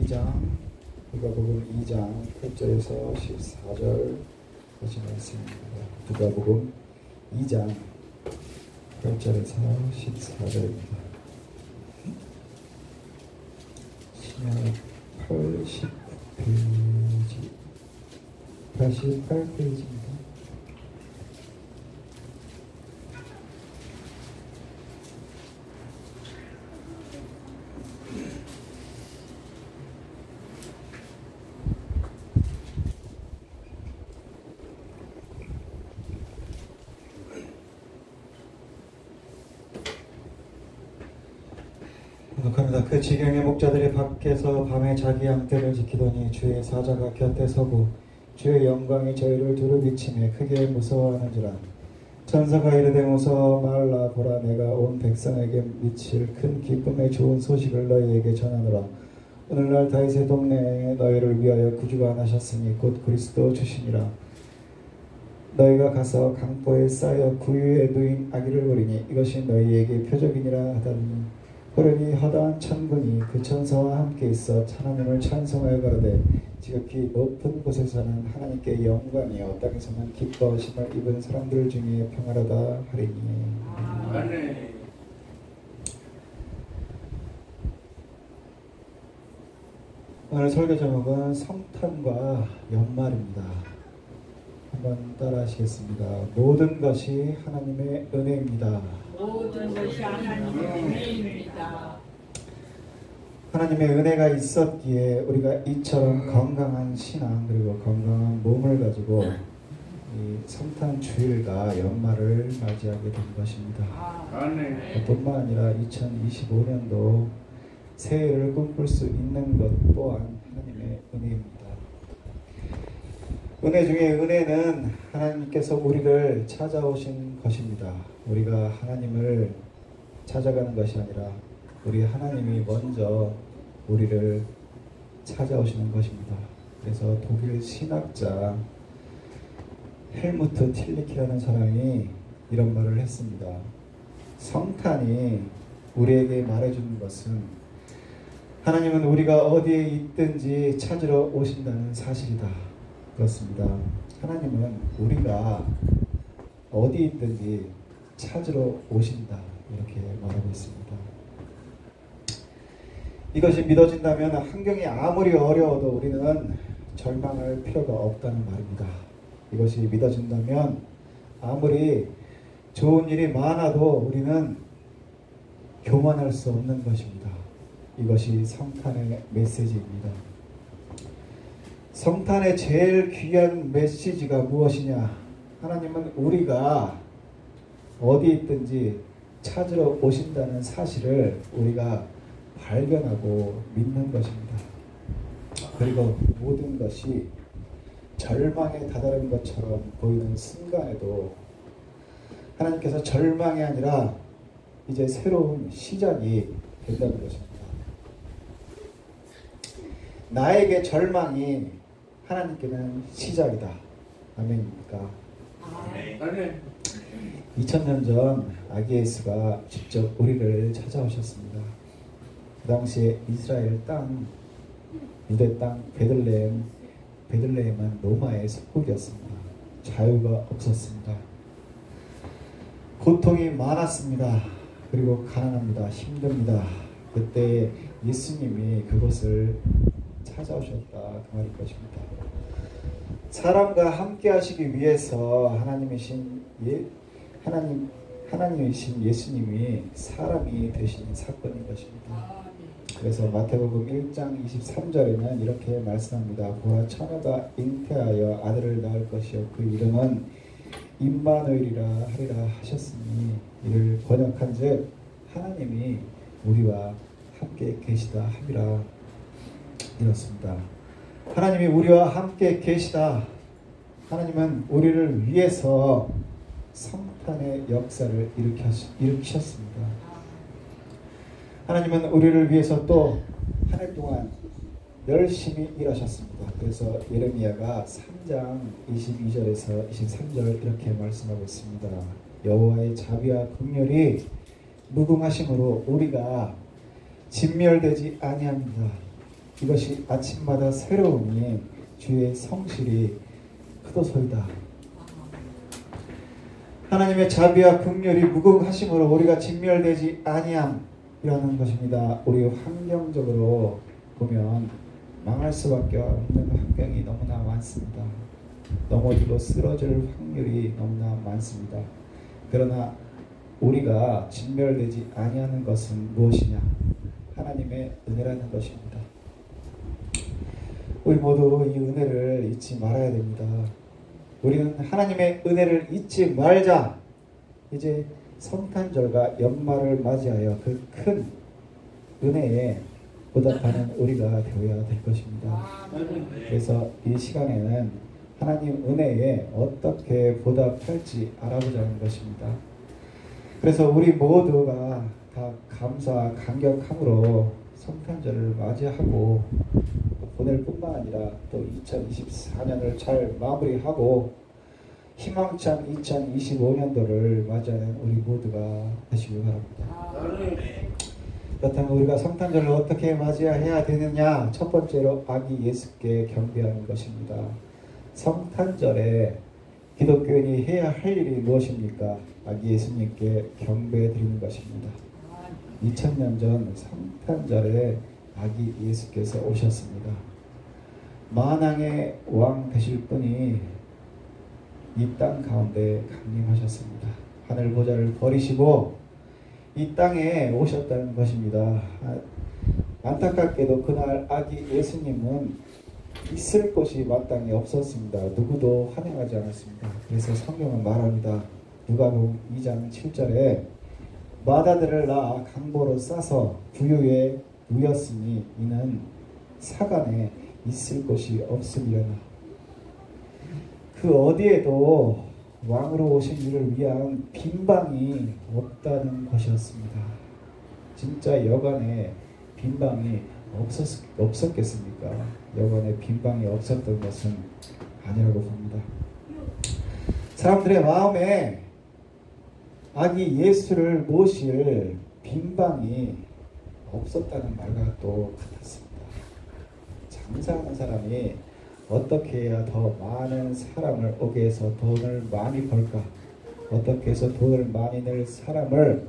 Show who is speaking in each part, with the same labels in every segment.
Speaker 1: 누가복음 2장 8절에서 14절 다시 말씀입니다. 누가복음 2장 8절에서 14절입니다. 신약 88페이지입니다. 그 지경의 목자들이 밖에서 밤에 자기 양떼를 지키더니 주의 사자가 곁에 서고 주의 영광이 저희를 두루 비치매 크게 무서워하는지라. 천사가 이르되 웃어 말라. 보라, 내가 온 백성에게 미칠 큰 기쁨의 좋은 소식을 너희에게 전하노라. 오늘날 다윗의 동네에 너희를 위하여 구주가 나셨으니 곧 그리스도 주시니라. 너희가 가서 강보에 쌓여 구유에 누인 아기를 보리니 이것이 너희에게 표적이니라 하더니 호련히 허다한 천군이 그 천사와 함께 있어 하나님을 찬송하여 가로되 지극히 높은 곳에서는 하나님께 영광이요 땅에서는 기뻐하심을 입은 사람들 중에 평화로다 하리니. 아멘. 오늘 설교 제목은 성탄과 연말입니다. 한번 따라 하시겠습니다. 모든 것이 하나님의 은혜입니다.
Speaker 2: 모든 것이 하나님의 은혜입니다.
Speaker 1: 하나님의 은혜가 있었기에 우리가 이처럼 건강한 신앙 그리고 건강한 몸을 가지고 이 성탄 주일과 연말을 맞이하게 된 것입니다. 뿐만 아니라 2025년도 새해를 꿈꿀 수 있는 것 또한 하나님의 은혜입니다. 은혜 중에 은혜는 하나님께서 우리를 찾아오신 것입니다. 우리가 하나님을 찾아가는 것이 아니라 우리 하나님이 먼저 우리를 찾아오시는 것입니다. 그래서 독일 신학자 헬무트 틸리키라는 사람이 이런 말을 했습니다. 성탄이 우리에게 말해주는 것은 하나님은 우리가 어디에 있든지 찾으러 오신다는 사실이다. 그렇습니다. 하나님은 우리가 어디 있든지 찾으러 오신다. 이렇게 말하고 있습니다. 이것이 믿어진다면 환경이 아무리 어려워도 우리는 절망할 필요가 없다는 말입니다. 이것이 믿어진다면 아무리 좋은 일이 많아도 우리는 교만할 수 없는 것입니다. 이것이 성탄의 메시지입니다. 성탄의 제일 귀한 메시지가 무엇이냐? 하나님은 우리가 어디 있든지 찾으러 오신다는 사실을 우리가 발견하고 믿는 것입니다. 그리고 모든 것이 절망에 다다른 것처럼 보이는 순간에도 하나님께서 절망이 아니라 이제 새로운 시작이 된다는 것입니다. 나에게 절망이 하나님께는 시작이다. 아멘입니까? 아멘. 2000년 전 아기 예수가 직접 우리를 찾아오셨습니다. 그 당시에 이스라엘 땅, 유대 땅, 베들레헴은 로마의 속국이었습니다. 자유가 없었습니다. 고통이 많았습니다. 그리고 가난합니다. 힘듭니다. 그때 예수님이 그곳을 찾아오셨다. 그 말일 것입니다. 사람과 함께 하시기 위해서 하나님이신 예수님이 사람이 되신 사건인 것입니다. 그래서 마태복음 1장 23절에는 이렇게 말씀합니다. 보라, 처녀가 잉태하여 아들을 낳을 것이요 그 이름은 임마누엘이라 하리라 하셨으니 이를 번역한즉 하나님이 우리와 함께 계시다 함이라. 이렇습니다. 하나님이 우리와 함께 계시다. 하나님은 우리를 위해서 성탄의 역사를 일으키셨습니다. 하나님은 우리를 위해서 또 한 해 동안 열심히 일하셨습니다. 그래서 예레미야가 3장 22절에서 23절 이렇게 말씀하고 있습니다. 여호와의 자비와 긍휼이 무궁하심으로 우리가 진멸되지 아니합니다. 이것이 아침마다 새로우니 주의 성실이 크도소이다. 하나님의 자비와 긍휼이 무궁하심으로 우리가 진멸되지 아니함이라는 것입니다. 우리 환경적으로 보면 망할 수밖에 없는 환경이 너무나 많습니다. 넘어지고 쓰러질 확률이 너무나 많습니다. 그러나 우리가 진멸되지 아니하는 것은 무엇이냐? 하나님의 은혜라는 것입니다. 우리 모두 이 은혜를 잊지 말아야 됩니다. 우리는 하나님의 은혜를 잊지 말자. 이제 성탄절과 연말을 맞이하여 그 큰 은혜에 보답하는 우리가 되어야 될 것입니다. 그래서 이 시간에는 하나님 은혜에 어떻게 보답할지 알아보자는 것입니다. 그래서 우리 모두가 다 감사, 감격함으로 성탄절을 맞이하고 보낼 뿐만 아니라 또 2024년을 잘 마무리하고 희망찬 2025년도를 맞이하는 우리 모두가 되시길 바랍니다. 그렇다면 우리가 성탄절을 어떻게 맞이해야 되느냐? 첫 번째로 아기 예수께 경배하는 것입니다. 성탄절에 기독교인이 해야 할 일이 무엇입니까? 아기 예수님께 경배 드리는 것입니다. 2000년 전 성탄절에 아기 예수께서 오셨습니다. 만왕의 왕 되실 분이 이 땅 가운데 강림하셨습니다. 하늘 보좌를 버리시고 이 땅에 오셨다는 것입니다. 안타깝게도 그날 아기 예수님은 있을 곳이 마땅히 없었습니다. 누구도 환영하지 않았습니다. 그래서 성경은 말합니다. 누가복음 2장 7절에 마다들을 낳아 강보로 싸서 부유에 누였으니 이는 사간에 있을 곳이 없으리라. 그 어디에도 왕으로 오신 이를 위한 빈방이 없다는 것이었습니다. 진짜 여관에 빈방이 없었겠습니까? 여관에 빈방이 없었던 것은 아니라고 봅니다. 사람들의 마음에 아기 예수를 모실 빈방이 없었다는 말과 또 같았습니다. 장사하는 사람이 어떻게 해야 더 많은 사람을 오게 해서 돈을 많이 벌까? 어떻게 해서 돈을 많이 낼 사람을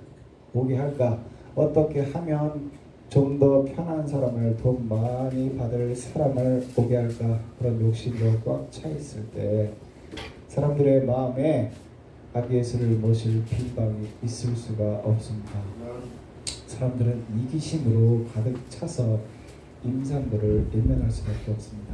Speaker 1: 오게 할까? 어떻게 하면 좀 더 편한 사람을 돈 많이 받을 사람을 오게 할까? 그런 욕심으로 꽉 차 있을 때 사람들의 마음에 아기 예수를 모실 빈방이 있을 수가 없습니다. 사람들은 이기심으로 가득 차서 임산부를 외면할 수밖에 없습니다.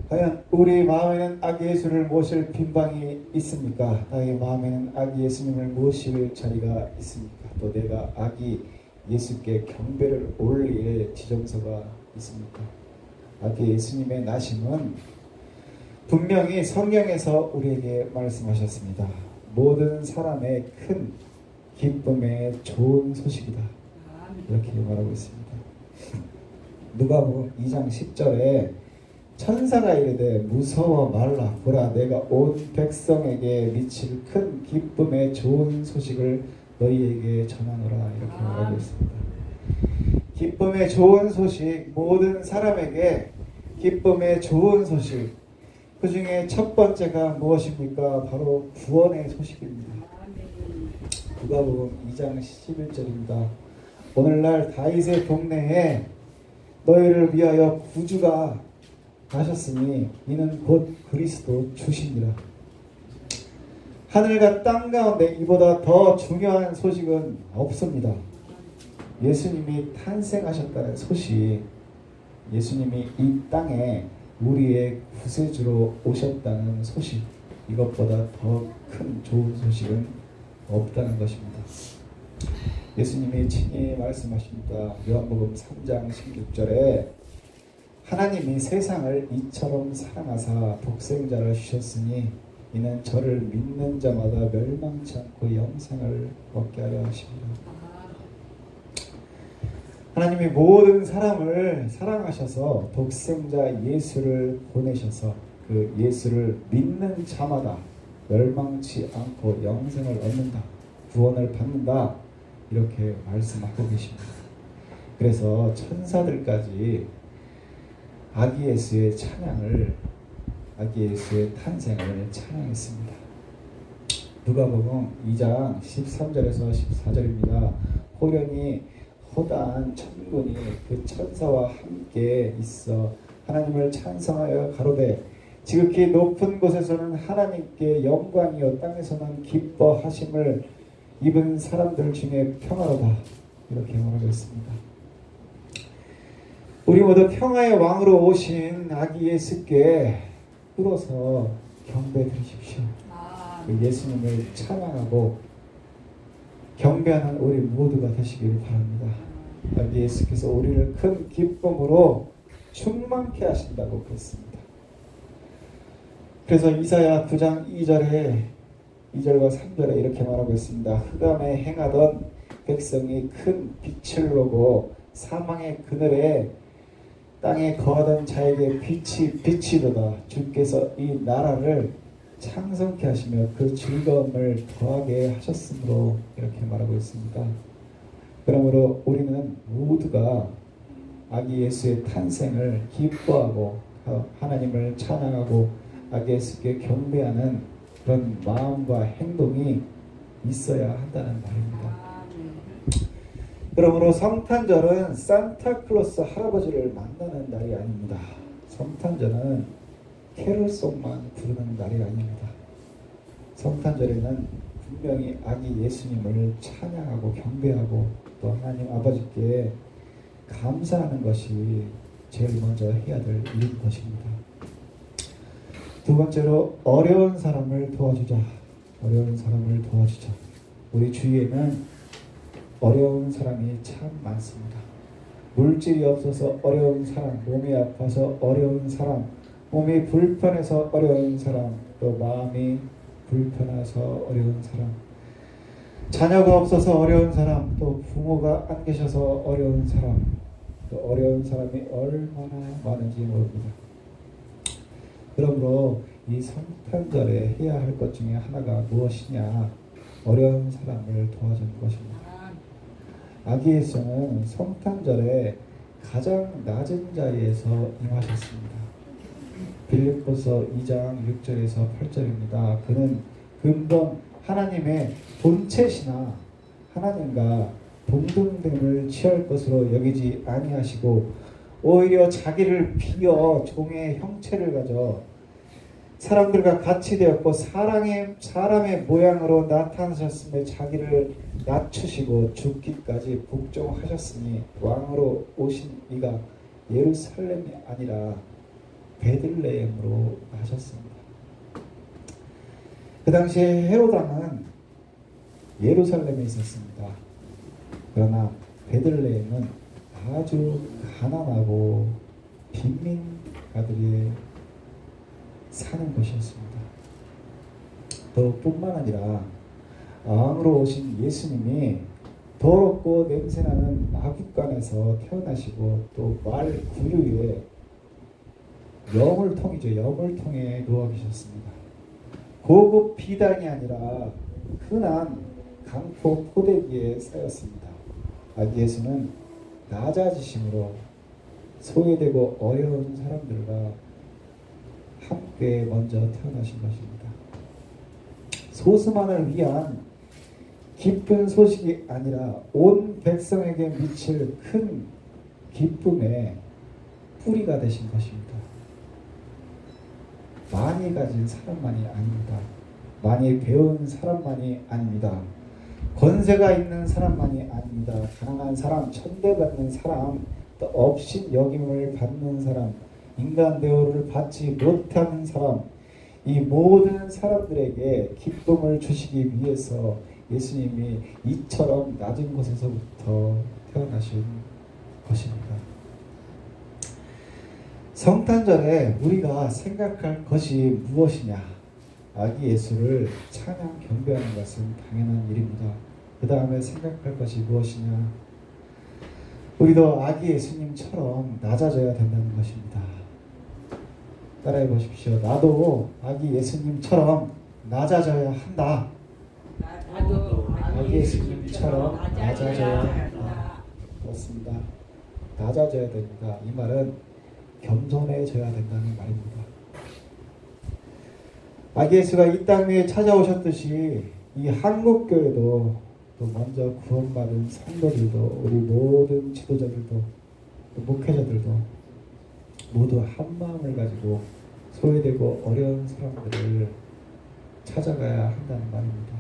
Speaker 1: 과연 우리 마음에는 아기 예수를 모실 빈방이 있습니까? 나의 마음에는 아기 예수님을 모실 자리가 있습니까? 또 내가 아기 예수께 경배를 올릴 지정서가 있습니까? 아기 예수님의 나심은 분명히 성경에서 우리에게 말씀하셨습니다. 모든 사람의 큰 기쁨의 좋은 소식이다. 이렇게 말하고 있습니다. 누가복음 2장 10절에 천사가 이르되 무서워 말라 보라 내가 온 백성에게 미칠 큰 기쁨의 좋은 소식을 너희에게 전하노라 이렇게 말하고 있습니다. 기쁨의 좋은 소식, 모든 사람에게 기쁨의 좋은 소식, 그 중에 첫 번째가 무엇입니까? 바로 구원의 소식입니다. 누가복음 2장 11절입니다. 오늘날 다윗의 동네에 너희를 위하여 구주가 하셨으니 이는 곧 그리스도 주시니라. 하늘과 땅 가운데 이보다 더 중요한 소식은 없습니다. 예수님이 탄생하셨다는 소식, 예수님이 이 땅에 우리의 구세주로 오셨다는 소식, 이것보다 더 큰 좋은 소식은 없다는 것입니다. 예수님이 친히 말씀하십니다. 요한복음 3장 16절에 하나님이 세상을 이처럼 사랑하사 독생자를 주셨으니 이는 저를 믿는 자마다 멸망치 않고 영생을 얻게 하려 하십니다. 하나님이 모든 사람을 사랑하셔서 독생자 예수를 보내셔서 그 예수를 믿는 자마다 멸망치 않고 영생을 얻는다, 구원을 받는다, 이렇게 말씀하고 계십니다. 그래서 천사들까지 아기 예수의 아기 예수의 탄생을 찬양했습니다. 누가복음 2장 13절에서 14절입니다. 호련히 허다한 천군이 그 천사와 함께 있어 하나님을 찬송하여 가로되 지극히 높은 곳에서는 하나님께 영광이요 땅에서는 기뻐하심을 입은 사람들 중에 평화로다. 이렇게 말하고 있습니다. 우리 모두 평화의 왕으로 오신 아기 예수께 꿇어서 경배 드리십시오. 예수님을 찬양하고 경배하는 우리 모두가 되시기를 바랍니다. 아기 예수께서 우리를 큰 기쁨으로 충만케 하신다고 그랬습니다. 그래서 이사야 9장 2절과 3절에 이렇게 말하고 있습니다. 흑암에 행하던 백성이 큰 빛을 보고 사망의 그늘에 땅에 거하던 자에게 빛이 비치도다. 주께서 이 나라를 창성케 하시며 그 즐거움을 더하게 하셨으므로 이렇게 말하고 있습니다. 그러므로 우리는 모두가 아기 예수의 탄생을 기뻐하고 하나님을 찬양하고 아기 예수께 경배하는 그런 마음과 행동이 있어야 한다는 말입니다. 그러므로 성탄절은 산타클로스 할아버지를 만나는 날이 아닙니다. 성탄절은 캐롤송만 부르는 날이 아닙니다. 성탄절에는 분명히 아기 예수님을 찬양하고 경배하고 또 하나님 아버지께 감사하는 것이 제일 먼저 해야 될 일인 것입니다. 두 번째로 어려운 사람을 도와주자. 어려운 사람을 도와주자. 우리 주위에는 어려운 사람이 참 많습니다. 물질이 없어서 어려운 사람, 몸이 아파서 어려운 사람, 몸이 불편해서 어려운 사람, 또 마음이 불편해서 어려운 사람, 자녀가 없어서 어려운 사람, 또 부모가 안 계셔서 어려운 사람, 또 어려운 사람이 얼마나 많은지 모릅니다. 그러므로 이 성탄절에 해야 할 것 중에 하나가 무엇이냐? 어려운 사람을 도와주는 것입니다. 아기 예수는 성탄절에 가장 낮은 자리에서 임하셨습니다. 빌립보서 2장 6절에서 8절입니다. 그는 근본 하나님의 본체시나 하나님과 동등됨을 취할 것으로 여기지 아니하시고 오히려 자기를 비어 종의 형체를 가져 사람들과 같이 되었고 사람의 모양으로 나타나셨으며 자기를 낮추시고 죽기까지 복종하셨으니 왕으로 오신 이가 예루살렘이 아니라 베들레헴으로 하셨습니다. 그 당시에 헤롯 왕은 예루살렘에 있었습니다. 그러나 베들레헴은 아주 가난하고 빈민가들이 사는 곳이었습니다. 또 뿐만 아니라 왕으로 오신 예수님이 더럽고 냄새나는 마국간에서 태어나시고 또 말 구유에 염을통에 누워 계셨습니다. 고급 비단이 아니라 흔한 강포 포대기에 쌓였습니다. 아기 예수는 낮아지심으로 소외되고 어려운 사람들과 함께 먼저 태어나신 것입니다. 소수만을 위한 기쁜 소식이 아니라 온 백성에게 미칠 큰 기쁨의 뿌리가 되신 것입니다. 많이 가진 사람만이 아닙니다. 많이 배운 사람만이 아닙니다. 권세가 있는 사람만이 아닙니다. 가난한 사람, 천대받는 사람, 또 업신 여김을 받는 사람, 인간 대우를 받지 못하는 사람, 이 모든 사람들에게 기쁨을 주시기 위해서 예수님이 이처럼 낮은 곳에서부터 태어나신 것입니다. 성탄절에 우리가 생각할 것이 무엇이냐? 아기 예수를 찬양 경배하는 것은 당연한 일입니다. 그 다음에 생각할 것이 무엇이냐? 우리도 아기 예수님처럼 낮아져야 된다는 것입니다. 따라해 보십시오. 나도 아기 예수님처럼 낮아져야 한다.
Speaker 2: 나도
Speaker 1: 아기 예수님처럼 낮아져야 한다. 그렇습니다. 낮아져야 됩니다. 이 말은 겸손해져야 된다는 말입니다. 아기 예수가 이 땅 위에 찾아오셨듯이 이 한국교회도 또 먼저 구원받은 성도들도 우리 모든 지도자들도 또 목회자들도 모두 한 마음을 가지고 소외되고 어려운 사람들을 찾아가야 한다는 말입니다.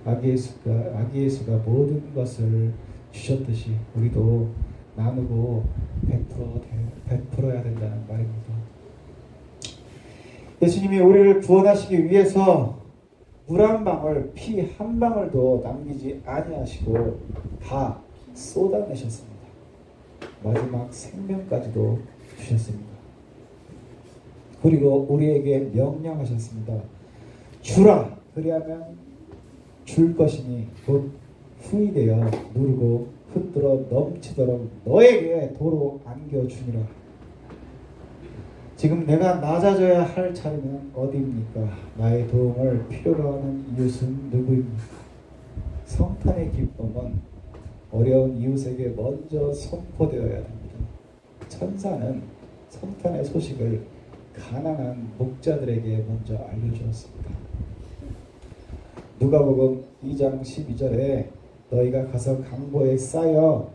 Speaker 1: 아기 예수가 모든 것을 주셨듯이 우리도 나누고 베풀어야 된다는 말입니다. 예수님이 우리를 구원하시기 위해서 물 한 방울, 피 한 방울도 남기지 아니하시고 다 쏟아내셨습니다. 마지막 생명까지도 주셨습니다. 그리고 우리에게 명령하셨습니다. 주라, 그리하면 줄 것이니 곧 후이되어 누르고 흩들어 넘치도록 너에게 도로 안겨주니라. 지금 내가 낮아져야 할 차례는 어디입니까? 나의 도움을 필요로 하는 이웃은 누구입니까? 성탄의 기쁨은 어려운 이웃에게 먼저 선포되어야 합니다. 천사는 성탄의 소식을 가난한 목자들에게 먼저 알려주었습니다. 누가복음 2장 12절에 너희가 가서 강보에 쌓여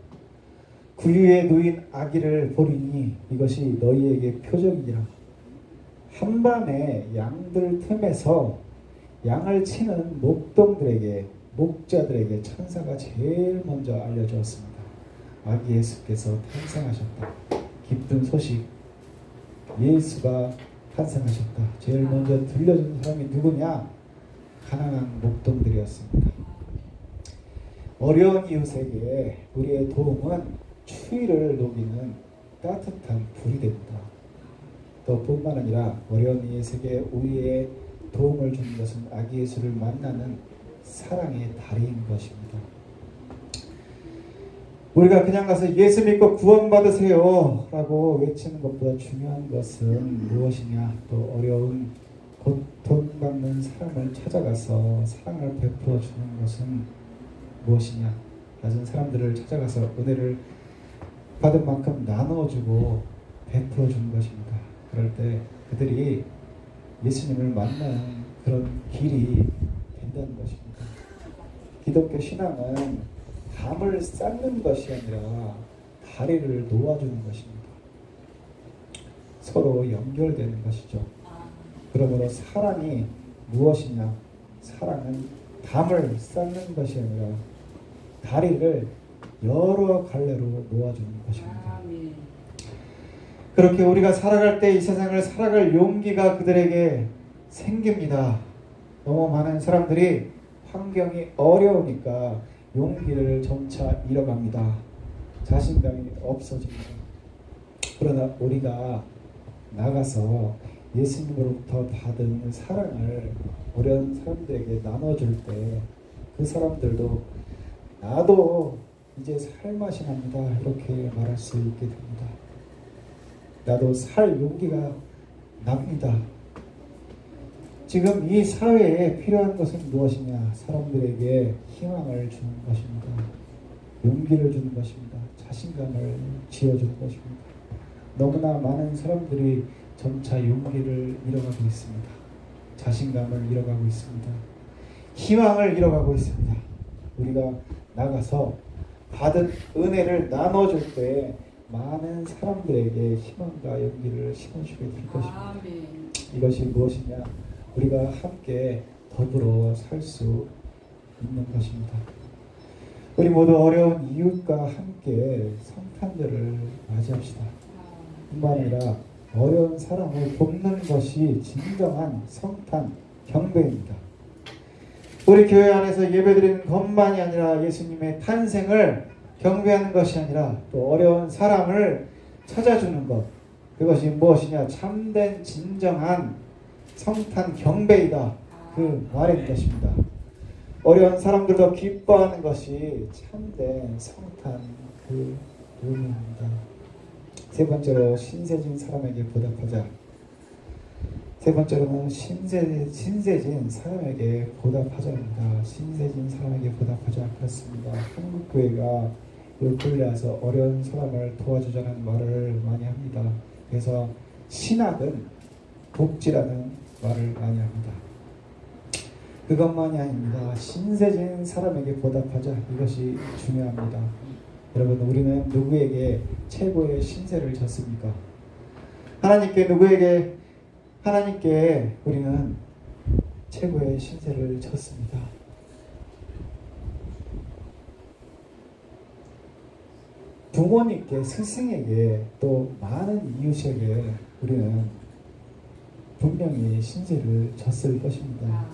Speaker 1: 구유에 누인 아기를 보리니 이것이 너희에게 표적이라. 한밤에 양들 틈에서 양을 치는 목자들에게 천사가 제일 먼저 알려주었습니다. 아기 예수께서 탄생하셨다. 기쁜 소식, 예수가 탄생하셨다. 제일 먼저 들려준 사람이 누구냐? 가난한 목동들이었습니다. 어려운 이웃에게 우리의 도움은 추위를 녹이는 따뜻한 불이 됩니다. 또 뿐만 아니라 어려운 이웃에게 우리의 도움을 주는 것은 아기 예수를 만나는 사랑의 다리인 것입니다. 우리가 그냥 가서 예수 믿고 구원받으세요 라고 외치는 것보다 중요한 것은 무엇이냐? 또 어려운 고통받는 사람을 찾아가서 사랑을 베풀어 주는 것은 무엇이냐? 낮은 사람들을 찾아가서 은혜를 받은 만큼 나눠주고 베풀어 주는 것입니다. 그럴 때 그들이 예수님을 만나는 그런 길이 된다는 것입니다. 기독교 신앙은 담을 쌓는 것이 아니라 다리를 놓아주는 것입니다. 서로 연결되는 것이죠. 그러므로 사랑이 무엇이냐? 사랑은 담을 쌓는 것이 아니라 다리를 여러 갈래로 놓아주는 것입니다. 그렇게 우리가 살아갈 때 이 세상을 살아갈 용기가 그들에게 생깁니다. 너무 많은 사람들이 환경이 어려우니까 용기를 점차 잃어갑니다. 자신감이 없어집니다. 그러나 우리가 나가서 예수님으로부터 받은 사랑을 어려운 사람들에게 나눠줄 때 그 사람들도 나도 이제 살 맛이 납니다. 이렇게 말할 수 있게 됩니다. 나도 살 용기가 납니다. 지금 이 사회에 필요한 것은 무엇이냐? 사람들에게 희망을 주는 것입니다. 용기를 주는 것입니다. 자신감을 지어주는 것입니다. 너무나 많은 사람들이 점차 용기를 잃어가고 있습니다. 자신감을 잃어가고 있습니다. 희망을 잃어가고 있습니다. 우리가 나가서 받은 은혜를 나눠줄 때 많은 사람들에게 희망과 용기를 심어주게 될 것입니다. 이것이 무엇이냐? 우리가 함께 더불어 살 수 있는 것입니다. 우리 모두 어려운 이웃과 함께 성탄절을 맞이합시다. 뿐만 아니라 어려운 사람을 돕는 것이 진정한 성탄 경배입니다. 우리 교회 안에서 예배드리는 것만이 아니라 예수님의 탄생을 경배하는 것이 아니라 또 어려운 사람을 찾아주는 것, 그것이 무엇이냐? 참된 진정한 성탄 경배이다. 그 말인 것입니다. 어려운 사람들도 기뻐하는 것이 참된 성탄 그 의미입니다. 세 번째로 신세진 사람에게 보답하자. 세 번째로는 신세진 사람에게 보답하자입니다. 신세진 사람에게 보답하자. 그렇습니다. 한국교회가 근래 와서 어려운 사람을 도와주자는 말을 많이 합니다. 그래서 신학은 복지라는 말을 많이 합니다. 그것만이 아닙니다. 신세진 사람에게 보답하자. 이것이 중요합니다. 여러분, 우리는 누구에게 최고의 신세를 졌습니까? 하나님께 우리는 최고의 신세를 졌습니다. 부모님께, 스승에게, 또 많은 이웃에게 우리는 분명히 신세를 졌을 것입니다.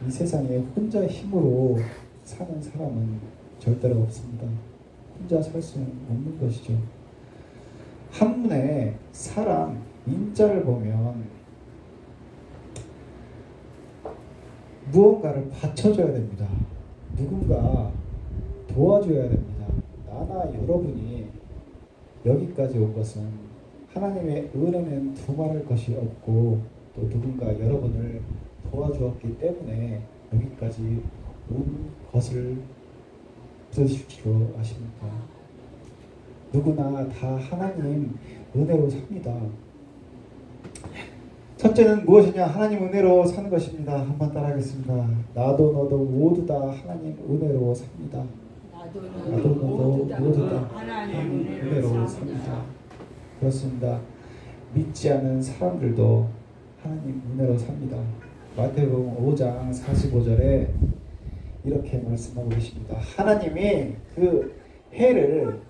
Speaker 1: 이 세상에 혼자 힘으로 사는 사람은 절대로 없습니다. 혼자 살 수는 없는 것이죠. 한문에 사람, 인자를 보면 무언가를 받쳐줘야 됩니다. 누군가 도와줘야 됩니다. 나나 여러분이 여기까지 온 것은 하나님의 은혜는 두말할 것이 없고 또 누군가 여러분을 도와주었기 때문에 여기까지 온 것을 믿으실 줄 아십니까? 누구나 다 하나님 은혜로 삽니다. 첫째는 무엇이냐? 하나님 은혜로 사는 것입니다. 한번 따라하겠습니다. 나도 너도 모두 다 하나님 은혜로 삽니다. 나도 너도 모두 다 하나님 은혜로 삽니다. 그렇습니다. 믿지 않은 사람들도 하나님 은혜로 삽니다. 마태복음 5장 45절에 이렇게 말씀하고 계십니다. 하나님이 그 해를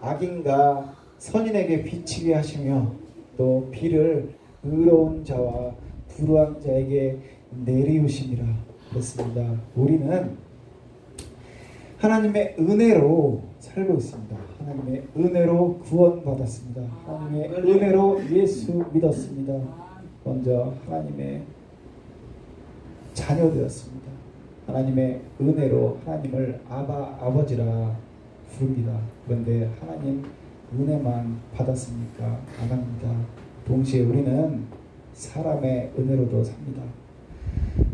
Speaker 1: 악인과 선인에게 비치게 하시며 또 비를 의로운 자와 불의한 자에게 내리우심이라. 그렇습니다. 우리는 하나님의 은혜로 살고 있습니다. 하나님의 은혜로 구원받았습니다. 하나님의 은혜로 예수 믿었습니다. 먼저 하나님의 자녀 되었습니다. 하나님의 은혜로 하나님을 아버지라 부릅니다. 그런데 하나님 은혜만 받았습니까? 안 합니다. 동시에 우리는 사람의 은혜로도 삽니다.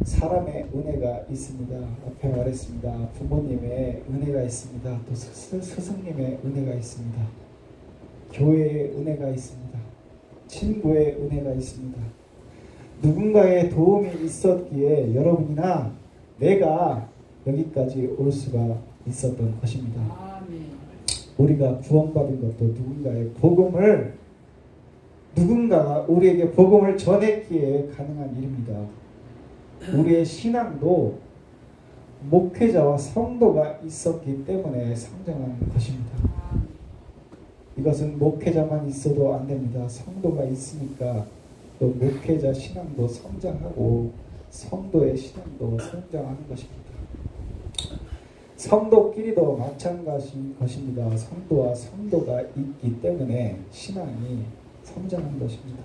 Speaker 1: 사람의 은혜가 있습니다. 앞에 말했습니다. 부모님의 은혜가 있습니다. 또 스승님의 은혜가 있습니다. 교회의 은혜가 있습니다. 친구의 은혜가 있습니다. 누군가의 도움이 있었기에 여러분이나 내가 여기까지 올 수가 있었던 것입니다. 우리가 구원받은 것도 누군가가 우리에게 복음을 전했기에 가능한 일입니다. 우리의 신앙도 목회자와 성도가 있었기 때문에 성장한 것입니다. 이것은 목회자만 있어도 안 됩니다. 성도가 있으니까 또 목회자 신앙도 성장하고 성도의 신앙도 성장하는 것입니다. 성도끼리도 마찬가지인 것입니다. 성도와 성도가 있기 때문에 신앙이 성장하는 것입니다.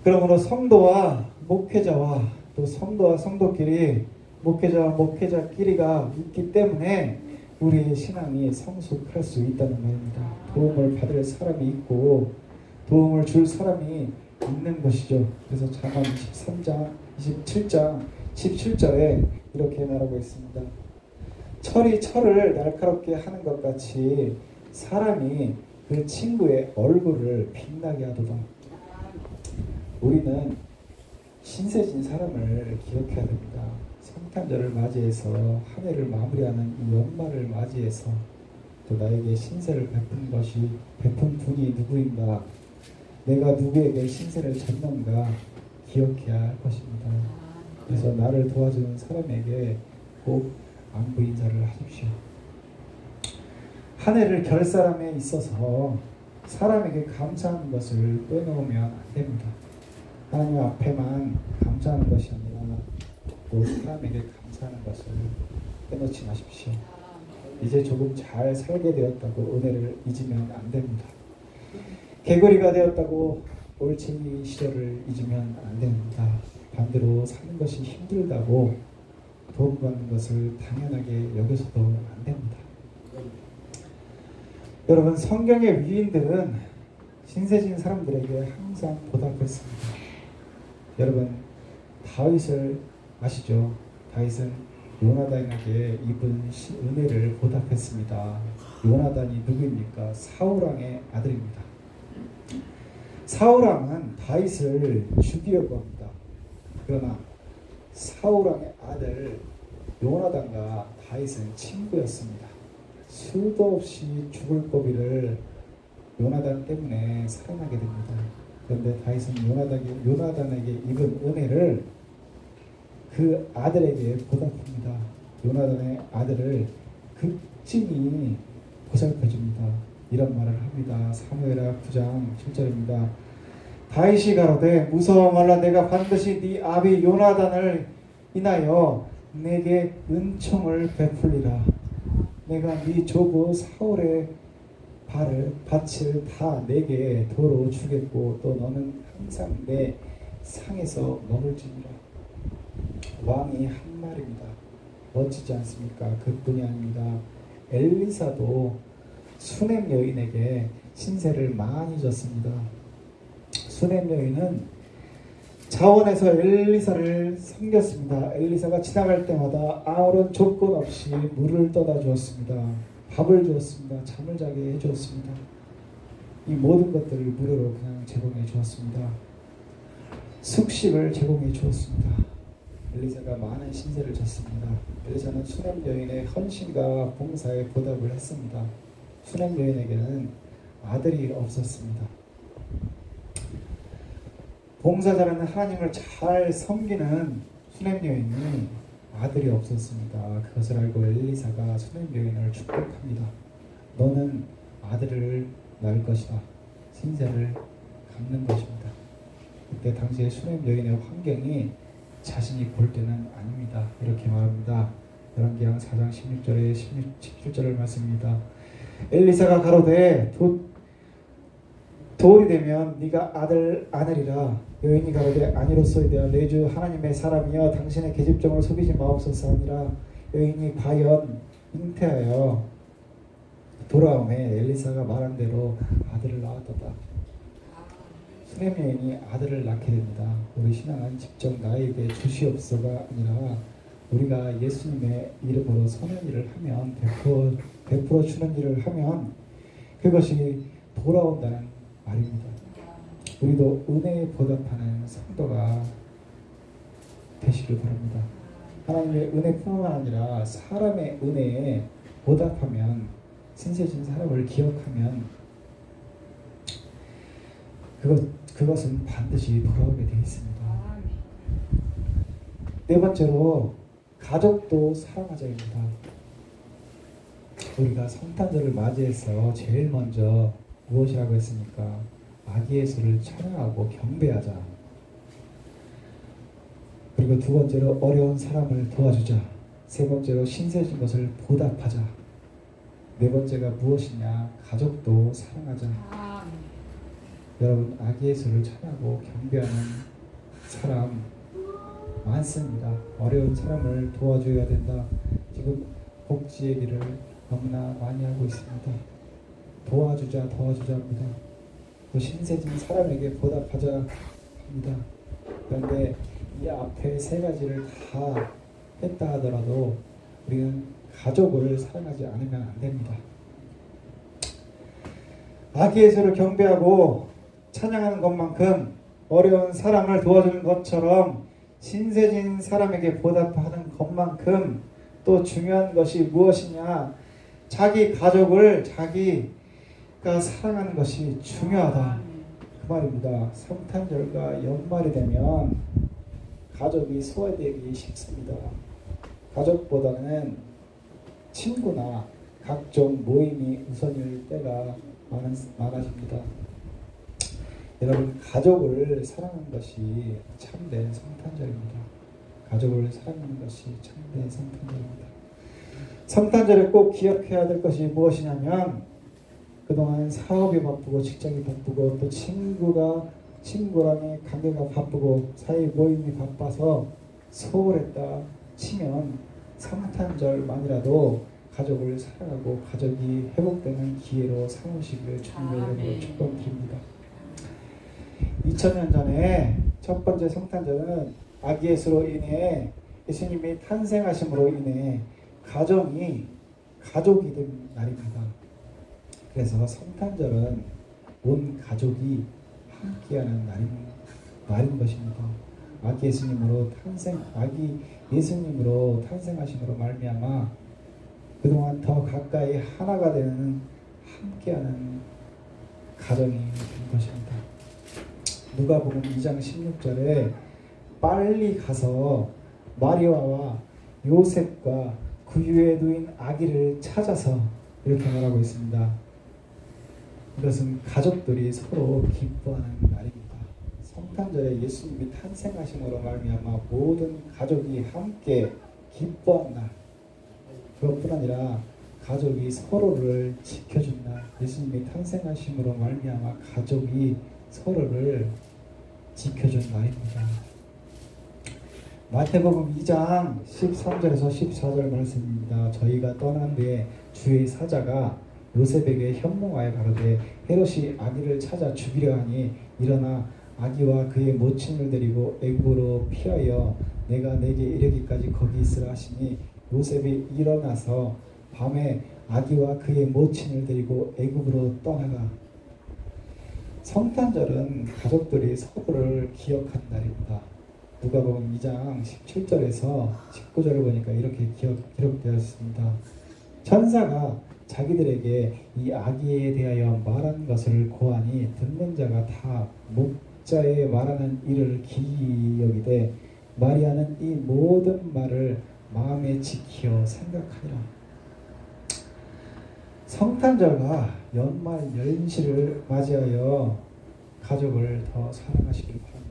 Speaker 1: 그러므로 성도와 목회자와 또 성도와 성도끼리 목회자와 목회자끼리가 있기 때문에 우리의 신앙이 성숙할 수 있다는 말입니다. 도움을 받을 사람이 있고 도움을 줄 사람이 있는 것이죠. 그래서 잠언 23장 27장 17절에 이렇게 말하고 있습니다. 철이 철을 날카롭게 하는 것 같이 사람이 그 친구의 얼굴을 빛나게 하도다. 우리는 신세진 사람을 기억해야 됩니다. 성탄절을 맞이해서 한 해를 마무리하는 이 연말을 맞이해서 또 나에게 신세를 베푼 분이 누구인가, 내가 누구에게 신세를 졌는가 기억해야 할 것입니다. 그래서 나를 도와주는 사람에게 꼭 안부 인사를 하십시오. 한 해를 결 사람에 있어서 사람에게 감사하는 것을 빼놓으면 안 됩니다. 하나님 앞에만 감사하는 것이 아니라 또 사람에게 감사하는 것을 빼놓지 마십시오. 이제 조금 잘 살게 되었다고 은혜를 잊으면 안 됩니다. 개구리가 되었다고 올챙이 시절을 잊으면 안 됩니다. 반대로 사는 것이 힘들다고 도움받는 것을 당연하게 여겨서도 안 됩니다. 여러분, 성경의 위인들은 신세진 사람들에게 항상 보답했습니다. 여러분, 다윗을 아시죠? 다윗은 요나단에게 입은 은혜를 보답했습니다. 요나단이 누구입니까? 사울왕의 아들입니다. 사울왕은 다윗을 죽이려고 합니다. 그러나 사울왕의 아들 요나단과 다윗은 친구였습니다. 수도 없이 죽을 고비를 요나단 때문에 살아나게 됩니다. 그런데 다윗은 요나단에게 입은 은혜를 그 아들에게 보답합니다. 요나단의 아들을 극진히 보살펴줍니다. 이런 말을 합니다. 사무엘하 9장 7절입니다. 다윗이 가로되 무서워 말라. 내가 반드시 네 아비 요나단을 인하여 내게 은총을 베풀리라. 내가 네 조부 사울의 밭을 다 내게 도로 주겠고 또 너는 항상 내 상에서 먹을지니라. 왕이 한 말입니다. 멋지지 않습니까? 그뿐이 아닙니다. 엘리사도 수넴 여인에게 신세를 많이 졌습니다. 수넴 여인은 자원에서 엘리사를 섬겼습니다. 엘리사가 지나갈 때마다 아무런 조건 없이 물을 떠다 주었습니다. 밥을 주었습니다. 잠을 자게 해주었습니다. 이 모든 것들을 무료로 그냥 제공해 주었습니다. 숙식을 제공해 주었습니다. 엘리사가 많은 신세를 졌습니다. 엘리사는 수넴 여인의 헌신과 봉사에 보답을 했습니다. 수넴 여인에게는 아들이 없었습니다. 봉사자라는 하나님을 잘 섬기는 수넴 여인이 아들이 없었습니다. 그것을 알고 엘리사가 수넴 여인을 축복합니다. 너는 아들을 낳을 것이다. 신세를 갚는 것입니다. 그때 당시에 수넴 여인의 환경이 자신이 볼 때는 아닙니다. 이렇게 말합니다. 열왕기상 4장 16절에 17절을 말씀입니다. 엘리사가 가로되 도울이 되면 네가 아들 아느리라. 여인이 가로되 아니로소이다. 내 주 하나님의 사람이여 당신의 계집종을 속이지 마옵소서 하니라. 여인이 과연 잉태하여 돌아오매 엘리사가 말한 대로 아들을 낳았도다. 수넴 여인이 아들을 낳게 됩니다. 우리 신앙은 직접 나에게 주시옵소가 아니라 우리가 예수님의 이름으로 선한 일을 하면 베풀어 주는 일을 하면 그것이 돌아온다는 말입니다. 우리도 은혜에 보답하는 성도가 되시길 바랍니다. 하나님의 은혜뿐만 아니라 사람의 은혜에 보답하면 신세진 사람을 기억하면 그것은 반드시 돌아오게 되어 있습니다. 네 번째로 가족도 사랑하자입니다. 우리가 성탄절을 맞이해서 제일 먼저 무엇이라고 했습니까? 아기 예수를 찬양하고 경배하자. 그리고 두 번째로 어려운 사람을 도와주자. 세 번째로 신세진 것을 보답하자. 네 번째가 무엇이냐? 가족도 사랑하자. 여러분, 아기 예수를 찬양하고 경배하는 사람 많습니다. 어려운 사람을 도와줘야 된다. 지금 복지 얘기를 너무나 많이 하고 있습니다. 도와주자 합니다. 또 신세진 사람에게 보답하자 합니다. 그런데 이 앞에 세 가지를 다 했다 하더라도 우리는 가족을 사랑하지 않으면 안 됩니다. 아기 예수를 경배하고 찬양하는 것만큼 어려운 사람을 도와주는 것처럼 신세진 사람에게 보답하는 것만큼 또 중요한 것이 무엇이냐? 자기 가족을 자기가 사랑하는 것이 중요하다. 그 말입니다. 성탄절과 연말이 되면 가족이 소외되기 쉽습니다. 가족보다는 친구나 각종 모임이 우선일 때가 많아집니다. 여러분, 가족을 사랑하는 것이 참된 성탄절입니다. 가족을 사랑하는 것이 참된 성탄절입니다. 성탄절에 꼭 기억해야 될 것이 무엇이냐면 그동안 사업이 바쁘고 직장이 바쁘고 또 친구랑의 관계가 바쁘고 사회 모임이 바빠서 소홀했다 치면 성탄절만이라도 가족을 사랑하고 가족이 회복되는 기회로 삼으시기를 주님의 이름으로 축복드립니다. 2000년 전에 첫 번째 성탄절은 아기 예수로 인해 예수님이 탄생하심으로 인해 가족이 된 날입니다. 그래서 성탄절은 온 가족이 함께하는 날인 것입니다. 아기 예수님으로 탄생하심으로 말미암아 그동안 더 가까이 하나가 되는 함께하는 가정이 된 것입니다. 누가복음 2장 16절에 빨리 가서 마리아와 요셉과 그 위에 누인 아기를 찾아서 이렇게 말하고 있습니다. 이것은 가족들이 서로 기뻐하는 날입니다. 성탄절에 예수님이 탄생하심으로 말미암아 모든 가족이 함께 기뻐한 날. 그것뿐 아니라 가족이 서로를 지켜준 날. 예수님이 탄생하심으로 말미암아 가족이 서로를 지켜준 날입니다. 마태복음 2장 13절에서 14절 말씀입니다. 저희가 떠난 뒤에 주의 사자가 요셉에게 현몽하여 가로되 헤롯이 아기를 찾아 죽이려 하니 일어나 아기와 그의 모친을 데리고 애굽으로 피하여 내가 내게 이르기까지 거기 있으라 하시니 요셉이 일어나서 밤에 아기와 그의 모친을 데리고 애굽으로 떠나가. 성탄절은 가족들이 서로를 기억한 날입니다. 누가복음 2장 17절에서 19절을 보니까 이렇게 기록되어 있습니다. 천사가 자기들에게 이 아기에 대하여 말한 것을 고하니 듣는 자가 다 목자에 말하는 일을 기이 여기되 마리아는 이 모든 말을 마음에 지키어 생각하니라. 성탄절과 연말 연시를 맞이하여 가족을 더 사랑하시길 바랍니다.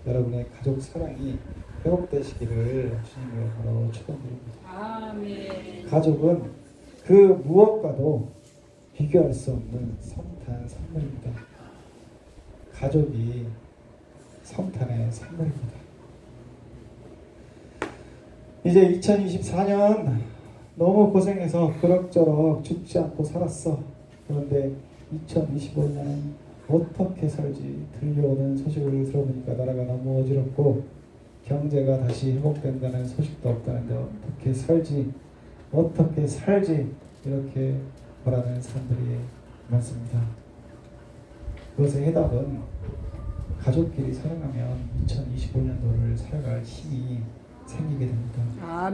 Speaker 1: 여러분의 가족 사랑이 회복되시기를 주님의 이름으로 축원드립니다.
Speaker 2: 아멘.
Speaker 1: 가족은 그 무엇과도 비교할 수 없는 성탄 선물입니다. 가족이 성탄의 선물입니다. 이제 2024년 너무 고생해서 그럭저럭 죽지 않고 살았어. 그런데 2025년은 어떻게 살지? 들려오는 소식을 들어보니까 나라가 너무 어지럽고 경제가 다시 회복된다는 소식도 없다는데 어떻게 살지? 이렇게 말하는 사람들이 많습니다. 그것의 해답은 가족끼리 사랑하면 2025년도를 살아갈 힘이 생기게 됩니다.